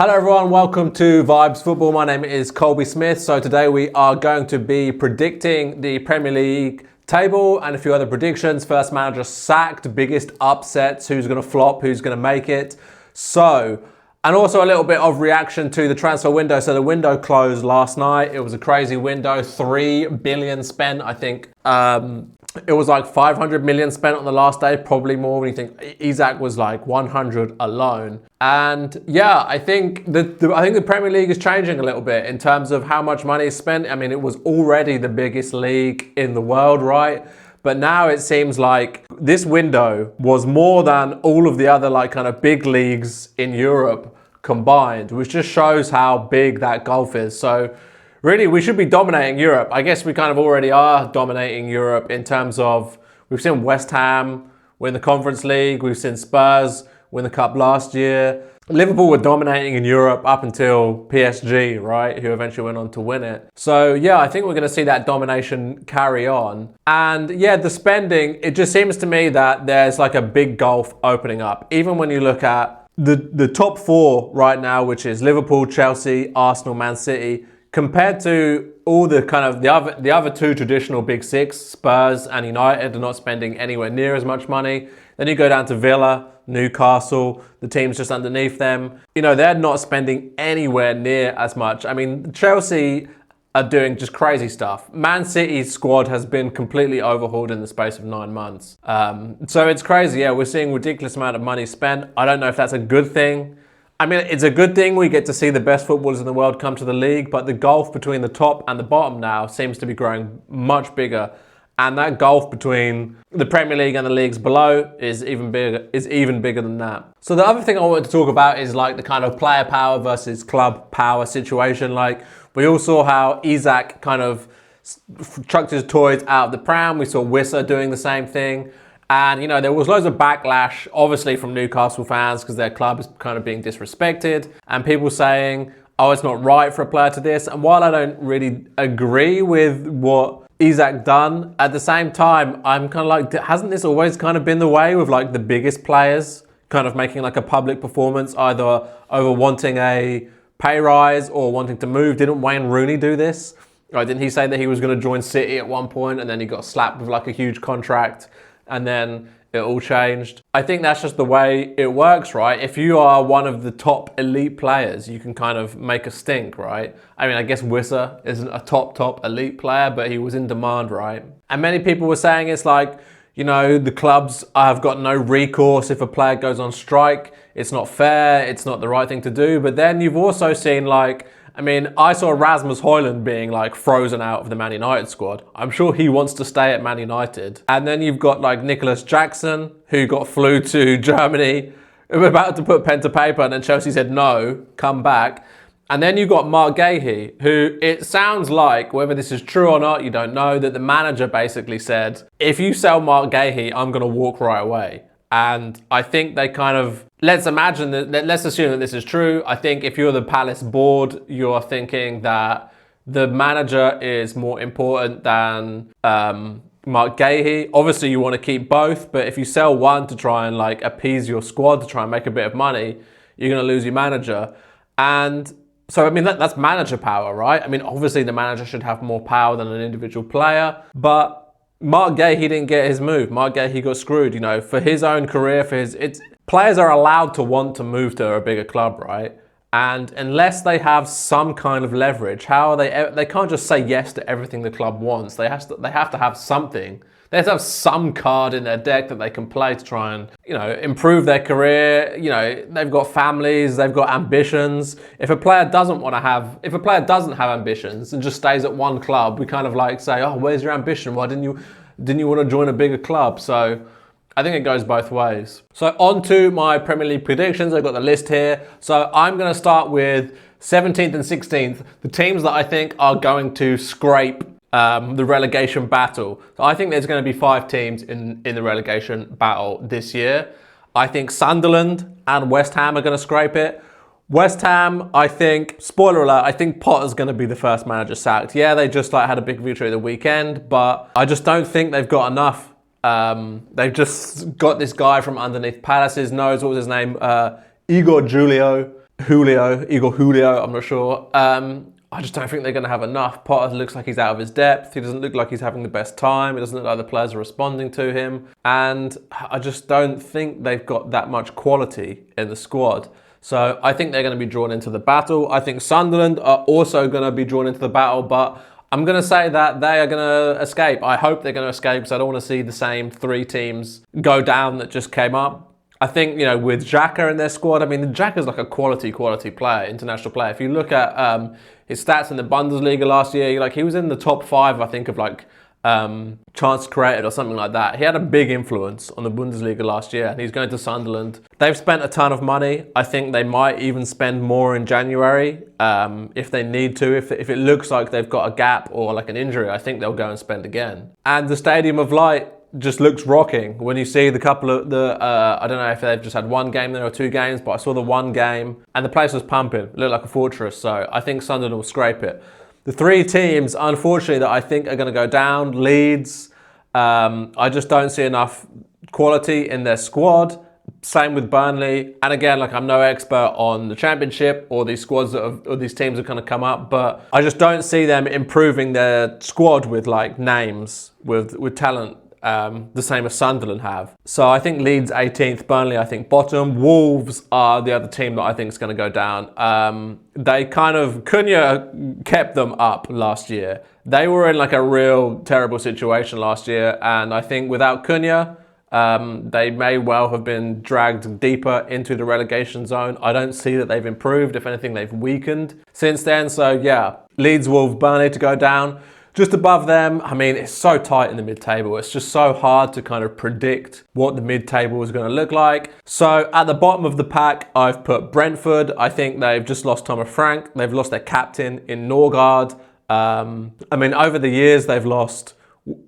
Hello everyone, welcome to Vibes Football. My name is Colby Smith. So today we are going to be predicting the Premier League table and a few other predictions. First manager sacked, biggest upsets, who's going to flop, who's going to make it. And also a little bit of reaction to the transfer window. So the window closed last night. It was a crazy window, 3 billion spent, I think. It was like 500 million spent on the last day, probably more when you think Isaac was like 100 alone. And yeah, I think the Premier League is changing a little bit in terms of how much money is spent. I mean, it was already the biggest league in the world, right? But now it seems like this window was more than all of the other like kind of big leagues in Europe combined, which just shows how big that gulf is. So really, we should be dominating Europe. I guess we kind of already are dominating Europe in terms of, we've seen West Ham win the Conference League, we've seen Spurs win the Cup last year. Liverpool were dominating in Europe up until PSG, right, who eventually went on to win it. So yeah, I think we're going to see that domination carry on. And yeah, the spending, it just seems to me that there's like a big gulf opening up. Even when you look at the top four right now, which is Liverpool, Chelsea, Arsenal, Man City, compared to all the kind of the other two traditional big six, Spurs and United, are not spending anywhere near as much money. Then you go down to Villa, Newcastle, the teams just underneath them. You know, they're not spending anywhere near as much. I mean, Chelsea are doing just crazy stuff. Man City's squad has been completely overhauled in the space of 9 months. So it's crazy. Yeah, we're seeing ridiculous amount of money spent. I don't know if that's a good thing. I mean, it's a good thing we get to see the best footballers in the world come to the league, but the gulf between the top and the bottom now seems to be growing much bigger. And that gulf between the Premier League and the leagues below is even bigger than that. So the other thing I wanted to talk about is like the kind of player power versus club power situation. Like, we all saw how Isaac kind of chucked his toys out of the pram. We saw Wissa doing the same thing. And, you know, there was loads of backlash, obviously, from Newcastle fans because their club is kind of being disrespected. And people saying, oh, it's not right for a player to this. And while I don't really agree with what Isaac done, at the same time, I'm kind of like, hasn't this always kind of been the way with like the biggest players kind of making like a public performance, either over wanting a pay rise or wanting to move? Didn't Wayne Rooney do this? Right, didn't he say that he was going to join City at one point and then he got slapped with like a huge contract? And then it all changed. I think that's just the way it works, right? If you are one of the top elite players, you can kind of make a stink, right? I mean, I guess Wissa isn't a top elite player, but he was in demand, right? And many people were saying it's like, you know, the clubs have got no recourse if a player goes on strike. It's not fair. It's not the right thing to do. But then you've also seen like, I mean, I saw Rasmus Højlund being like frozen out of the Man United squad. I'm sure he wants to stay at Man United. And then you've got like Nicholas Jackson, who flew to Germany, about to put pen to paper, and then Chelsea said, no, come back. And then you've got Mark Gahey, who it sounds like, whether this is true or not, you don't know, that the manager basically said, if you sell Mark Gahey, I'm going to walk right away. And I think they kind of, let's assume that this is true. I think if you're the Palace board, you're thinking that the manager is more important than Mark Gahey. Obviously, you want to keep both, but if you sell one to try and like appease your squad, to try and make a bit of money, you're going to lose your manager. And so, I mean, that's manager power, right? I mean, obviously the manager should have more power than an individual player, but Mark Gahey, he didn't get his move. Mark Gahey, he got screwed, you know, for his own career, players are allowed to want to move to a bigger club, right? And unless they have some kind of leverage, how are they can't just say yes to everything the club wants. They have to have something. They have to have some card in their deck that they can play to try and, you know, improve their career. You know, they've got families, they've got ambitions. If a player doesn't have ambitions and just stays at one club, we kind of like say, oh, where's your ambition? Why didn't you want to join a bigger club? So I think it goes both ways. So on to my Premier League predictions. I've got the list here. So I'm going to start with 17th and 16th, the teams that I think are going to scrape the relegation battle. So I think there's going to be 5 teams in the relegation battle this year. I think Sunderland and West Ham are going to scrape it. West Ham, I think, spoiler alert, I think Potter's going to be the first manager sacked. Yeah, they just like had a big victory at the weekend, but I just don't think they've got enough. They've just got this guy from underneath Palace's nose. What was his name? Igor Julio, Igor Julio, I'm not sure. I just don't think they're going to have enough. Potter looks like he's out of his depth. He doesn't look like he's having the best time. It doesn't look like the players are responding to him. And I just don't think they've got that much quality in the squad. So I think they're going to be drawn into the battle. I think Sunderland are also going to be drawn into the battle, but I'm going to say that they are going to escape. I hope they're going to escape because I don't want to see the same 3 teams go down that just came up. I think, with Xhaka in their squad, I mean, Xhaka's like a quality player, international player. If you look at his stats in the Bundesliga last year, he was in the top 5, I think, of chance created or something like that. He had a big influence on the Bundesliga last year, and he's going to Sunderland. They've spent a ton of money. I think they might even spend more in January if they need to. If it looks like they've got a gap or like an injury, I think they'll go and spend again. And the Stadium of Light just looks rocking when you see the couple of I don't know if they've just had 1 game there or 2 games, but I saw the 1 game and the place was pumping. It looked like a fortress. So I think Sunderland will scrape it. The 3 teams, unfortunately, that I think are going to go down, Leeds, I just don't see enough quality in their squad. Same with Burnley. And again, I'm no expert on the Championship or these squads or these teams that kind of come up, but I just don't see them improving their squad with names, with talent. The same as Sunderland have. So I think Leeds 18th, Burnley I think bottom. Wolves are the other team that I think is going to go down. Cunha kept them up last year. They were in a real terrible situation last year, and I think without Cunha, they may well have been dragged deeper into the relegation zone. I don't see that they've improved. If anything, they've weakened since then. So yeah, Leeds, Wolves, Burnley to go down. Just above them, I mean, it's so tight in the mid-table. It's just so hard to kind of predict what the mid-table is going to look like. So at the bottom of the pack, I've put Brentford. I think they've just lost Thomas Frank. They've lost their captain in Norgard. I mean, over the years, they've lost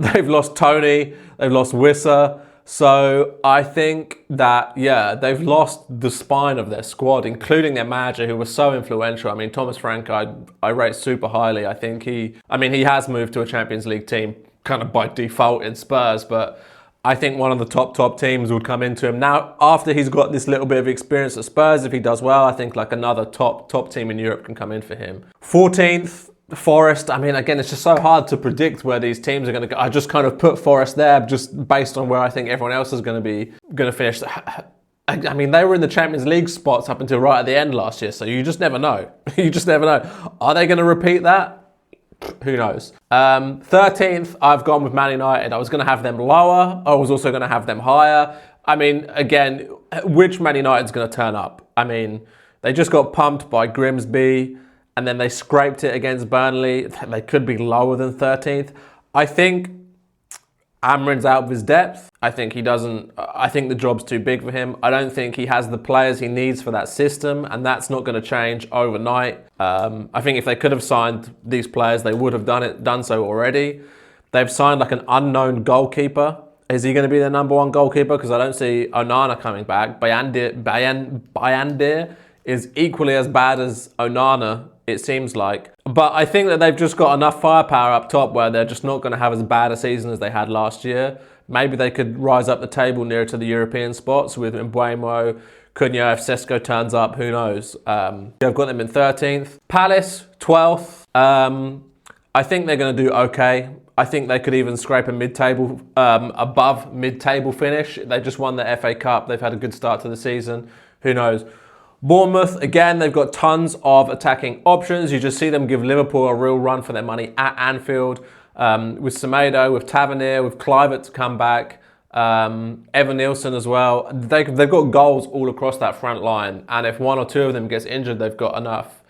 Tony. They've lost Wissa. So I think that, yeah, they've lost the spine of their squad, including their manager, who was so influential. I mean, Thomas Frank, I rate super highly. I think he has moved to a Champions League team kind of by default in Spurs, but I think one of the top teams would come into him. Now, after he's got this little bit of experience at Spurs, if he does well, I think another top team in Europe can come in for him. 14th, Forest. I mean, again, it's just so hard to predict where these teams are going to go. I just kind of put Forest there just based on where I think everyone else is going to finish. I mean, they were in the Champions League spots up until right at the end last year, so you just never know. You just never know. Are they going to repeat that? Who knows? 13th, I've gone with Man United. I was going to have them lower. I was also going to have them higher. I mean, again, which Man United's going to turn up? I mean, they just got pumped by Grimsby, and then they scraped it against Burnley. They could be lower than 13th. I think Amrin's out of his depth. I think the job's too big for him. I don't think he has the players he needs for that system, and that's not going to change overnight. I think if they could have signed these players, they would have done so already. They've signed an unknown goalkeeper. Is he going to be their number 1 goalkeeper? Because I don't see Onana coming back. Bayandir is equally as bad as Onana, it seems like. But I think that they've just got enough firepower up top where they're just not going to have as bad a season as they had last year. Maybe they could rise up the table nearer to the European spots with Mbeumo, Cunha. If Sesko turns up, who knows? I've got them in 13th. Palace, 12th. I think they're going to do okay. I think they could even scrape a mid-table, above mid-table finish. They just won the FA Cup. They've had a good start to the season. Who knows? Bournemouth, again, they've got tons of attacking options. You just see them give Liverpool a real run for their money at Anfield. With Semedo, with Tavernier, with Kluivert to come back, Evan Nielsen as well. They've got goals all across that front line. And if 1 or 2 of them gets injured, they've got enough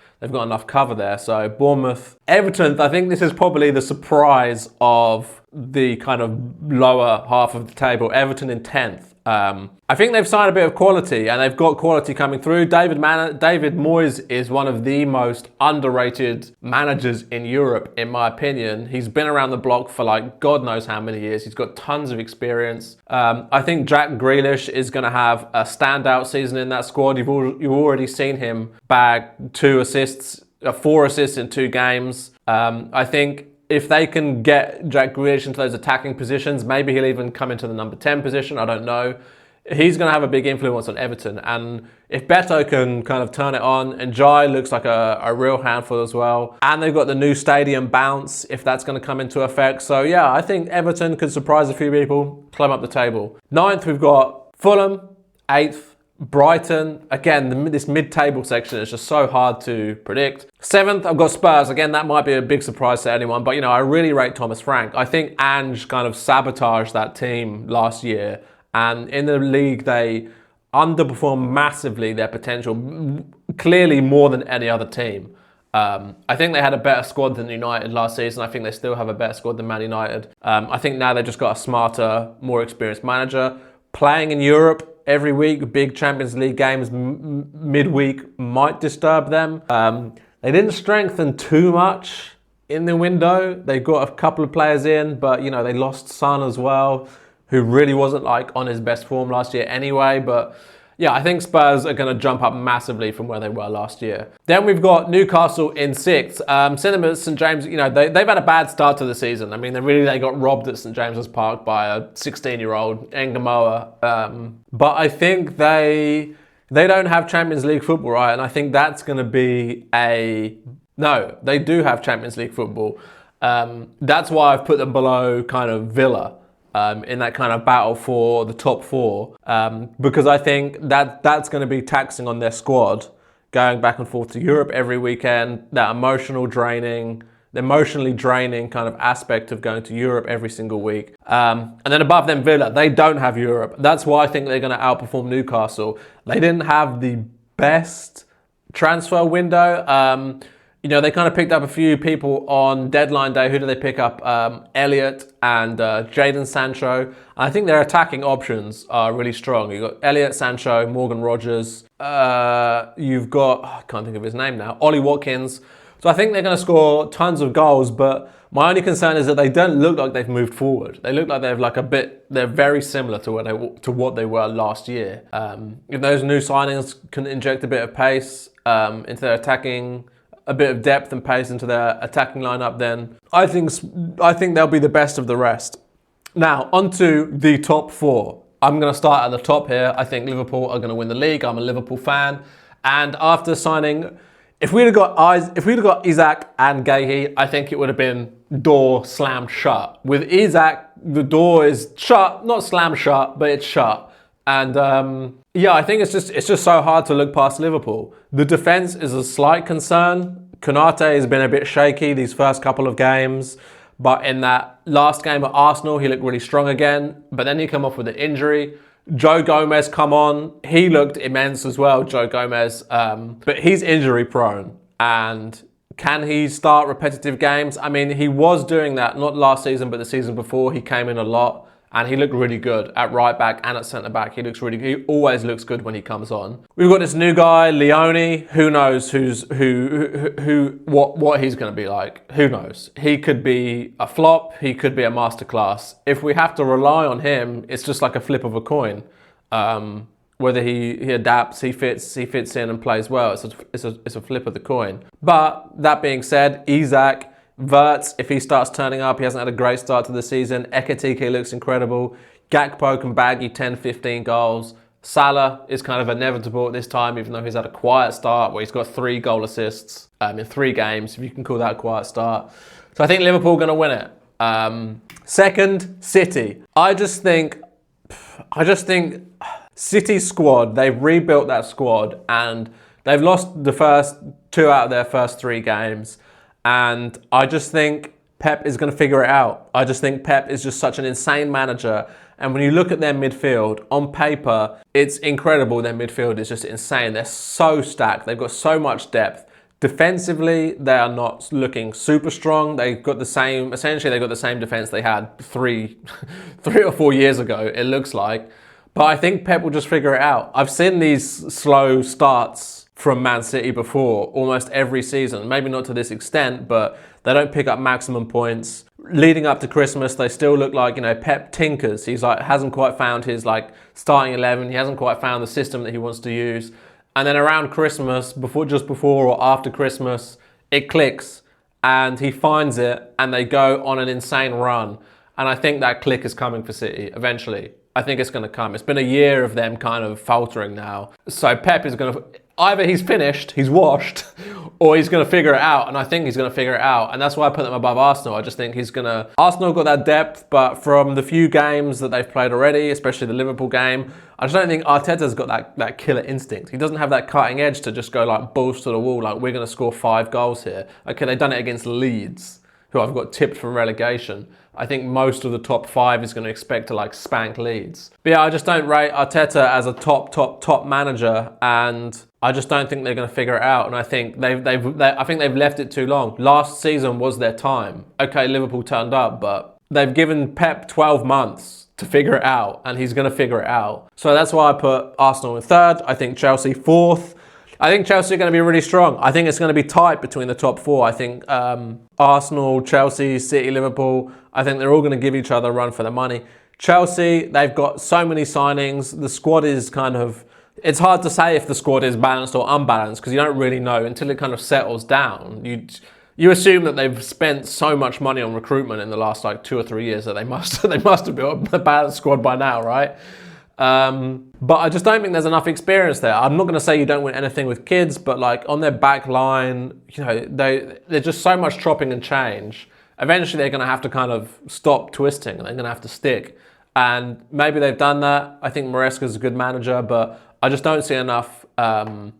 cover there. So Bournemouth. Everton, I think this is probably the surprise of the kind of lower half of the table. Everton in 10th. I think they've signed a bit of quality, and they've got quality coming through. David Moyes is one of the most underrated managers in Europe, in my opinion. He's been around the block for God knows how many years. He's got tons of experience. I think Jack Grealish is going to have a standout season in that squad. You've already seen him bag 4 assists in 2 games. I think if they can get Jack Grealish into those attacking positions, maybe he'll even come into the number 10 position. I don't know. he's going to have a big influence on Everton. And if Beto can kind of turn it on, and Jai looks like a real handful as well. And they've got the new stadium bounce, if that's going to come into effect. So yeah, I think Everton could surprise a few people, climb up the table. Ninth, we've got Fulham. Eighth, Brighton. Again, this mid-table section is just so hard to predict. Seventh, I've got Spurs. Again, that might be a big surprise to anyone, but I really rate Thomas Frank. I think Ange kind of sabotaged that team last year, and in the league they underperformed massively their potential, clearly more than any other team. I think they had a better squad than United last season. I think they still have a better squad than Man United. I think now they've just got a smarter, more experienced manager. Playing in Europe every week, big Champions League games midweek might disturb them. They didn't strengthen too much in the window. They got a couple of players in, but they lost Son as well, who really wasn't like on his best form last year anyway. But yeah, I think Spurs are going to jump up massively from where they were last year. Then we've got Newcastle in sixth. St James, they've had a bad start to the season. I mean, they got robbed at St James's Park by a 16-year-old Engamoa. But I think they don't have Champions League football, right? And I think that's going to be no, they do have Champions League football. That's why I've put them below kind of Villa. In that kind of battle for the top four, because I think that's going to be taxing on their squad, going back and forth to Europe every weekend, that emotionally draining kind of aspect of going to Europe every single week. And then above them, Villa, they don't have Europe. That's why I think they're going to outperform Newcastle. They didn't have the best transfer window. They kind of picked up a few people on deadline day. Who did they pick up? Elliott and Jadon Sancho. And I think their attacking options are really strong. You've got Elliott, Sancho, Morgan Rogers. You've got, I can't think of his name now, Ollie Watkins. So I think they're going to score tons of goals, but my only concern is that they don't look like they've moved forward. They look like they're very similar to what they were last year. If those new signings can inject a bit of pace into their attacking, a bit of depth and pace into their attacking lineup, then I think they'll be the best of the rest. Now, onto the top four. I'm going to start at the top here. I think Liverpool are going to win the league. I'm a Liverpool fan. And after signing, if we'd have got Isak and Guehi, I think it would have been door slammed shut. With Isak, the door is shut, not slammed shut, but it's shut. And I think it's just so hard to look past Liverpool. The defence is a slight concern. Konate has been a bit shaky these first couple of games, but in that last game at Arsenal, he looked really strong again. But then he come off with an injury. Joe Gomez come on. He looked immense as well, Joe Gomez. But he's injury prone. And can he start repetitive games? I mean, he was doing that, not last season, but the season before. He came in a lot. And he looked really good at right back and at centre back. He always looks good when he comes on. We've got this new guy, Leone. Who knows what he's going to be like? Who knows? He could be a flop. He could be a masterclass. If we have to rely on him, it's just like a flip of a coin. Whether he adapts, he fits in and plays well. It's a flip of the coin. But that being said, Isak, Wirtz, if he starts turning up, he hasn't had a great start to the season. Ekitike looks incredible. Gakpo can bag you 10, 15 goals. Salah is kind of inevitable at this time, even though he's had a quiet start where he's got 3 goal assists in 3 games, if you can call that a quiet start. So I think Liverpool are going to win it. Second, City. I just think City's squad, they've rebuilt that squad and they've lost the first 2 out of their first 3 games. And I just think Pep is going to figure it out. I just think Pep is just such an insane manager. And when you look at their midfield, on paper, it's incredible. Their midfield is just insane. They're so stacked. They've got so much depth. Defensively, they are not looking super strong. They've got the same defense they had 3 or 4 years ago, it looks like. But I think Pep will just figure it out. I've seen these slow starts from Man City before, almost every season. Maybe not to this extent, but they don't pick up maximum points. Leading up to Christmas, they still look like, Pep tinkers. He's hasn't quite found his starting 11. He hasn't quite found the system that he wants to use. And then around Christmas, just before or after Christmas, it clicks and he finds it and they go on an insane run. And I think that click is coming for City eventually. I think it's going to come. It's been a year of them kind of faltering now. So Pep is going to, either he's finished, he's washed, or he's going to figure it out. And I think he's going to figure it out. And that's why I put them above Arsenal. I just think he's going to, Arsenal got that depth, but from the few games that they've played already, especially the Liverpool game, I just don't think Arteta's got that killer instinct. He doesn't have that cutting edge to just go like balls to the wall, like we're going to score 5 goals here. Okay, they've done it against Leeds, who I've got tipped from relegation. I think most of the top 5 is going to expect to like spank Leeds. But yeah, I just don't rate Arteta as a top manager, and I just don't think they're going to figure it out. And I think they've left it too long. Last season was their time. Okay, Liverpool turned up, but they've given Pep 12 months to figure it out, and he's going to figure it out. So that's why I put Arsenal in 3rd. I think Chelsea 4th. I think Chelsea are going to be really strong. I think it's going to be tight between the top 4. I think Arsenal, Chelsea, City, Liverpool, I think they're all going to give each other a run for their money. Chelsea, they've got so many signings. The squad is kind of, it's hard to say if the squad is balanced or unbalanced because you don't really know until it kind of settles down. You assume that they've spent so much money on recruitment in the last like 2 or 3 years that they must have built a balanced squad by now, right? But I just don't think there's enough experience there. I'm not going to say you don't win anything with kids, but like on their back line, you know, they're just so much chopping and change. Eventually they're going to have to kind of stop twisting. They're going to have to stick. And maybe they've done that. I think Maresca's a good manager, but I just don't see enough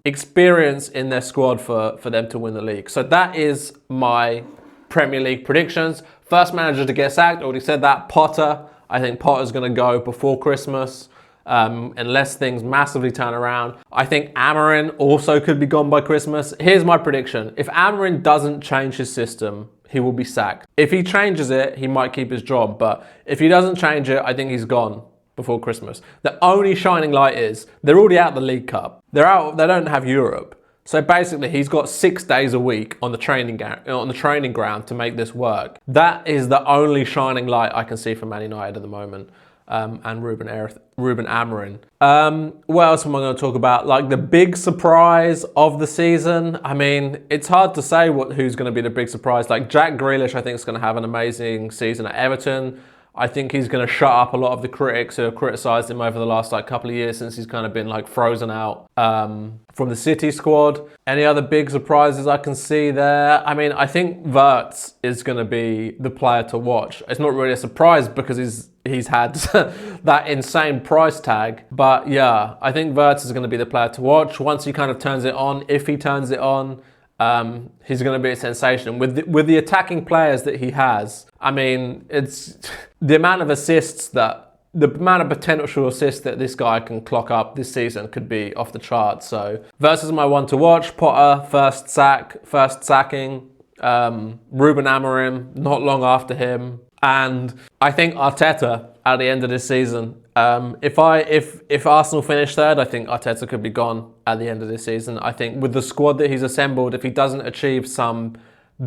experience in their squad for them to win the league. So that is my Premier League predictions. First manager to get sacked, already said that, Potter. I think Potter's going to go before Christmas. Unless things massively turn around. I think Amorim also could be gone by Christmas. Here's my prediction. If Amorim doesn't change his system, he will be sacked. If he changes it, he might keep his job. But if he doesn't change it, I think he's gone before Christmas. The only shining light is they're already out of the League Cup. They're out. They don't have Europe. So basically, he's got 6 days a week on the training ground to make this work. That is the only shining light I can see for Man United at the moment. And Ruben Amorim. What else am I going to talk about? Like the big surprise of the season. I mean, it's hard to say who's going to be the big surprise. Like Jack Grealish, I think is going to have an amazing season at Everton. I think he's going to shut up a lot of the critics who have criticised him over the last like couple of years since he's kind of been like frozen out from the City squad. Any other big surprises I can see there? I mean, I think Wirtz is going to be the player to watch. It's not really a surprise because he's had that insane price tag. But yeah, I think Wirtz is going to be the player to watch. Once he kind of turns it on, if he turns it on, he's going to be a sensation. With the attacking players that he has, I mean, it's the amount of potential assists that this guy can clock up this season could be off the charts. So versus my one to watch, Potter, first sacking, Ruben Amorim, not long after him. And I think Arteta at the end of this season. If Arsenal finish 3rd, I think Arteta could be gone at the end of this season. I think with the squad that he's assembled, if he doesn't achieve some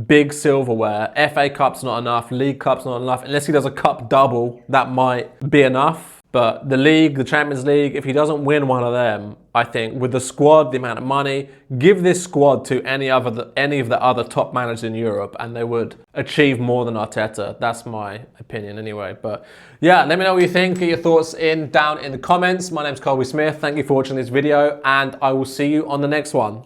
big silverware, FA Cup's not enough, League Cup's not enough, unless he does a cup double, that might be enough. But the league, the Champions League, if he doesn't win one of them, I think with the squad, the amount of money, give this squad to any of the other top managers in Europe and they would achieve more than Arteta. That's my opinion anyway. But yeah, let me know what you think. Get your thoughts down in the comments. My name's Colby Smith. Thank you for watching this video and I will see you on the next one.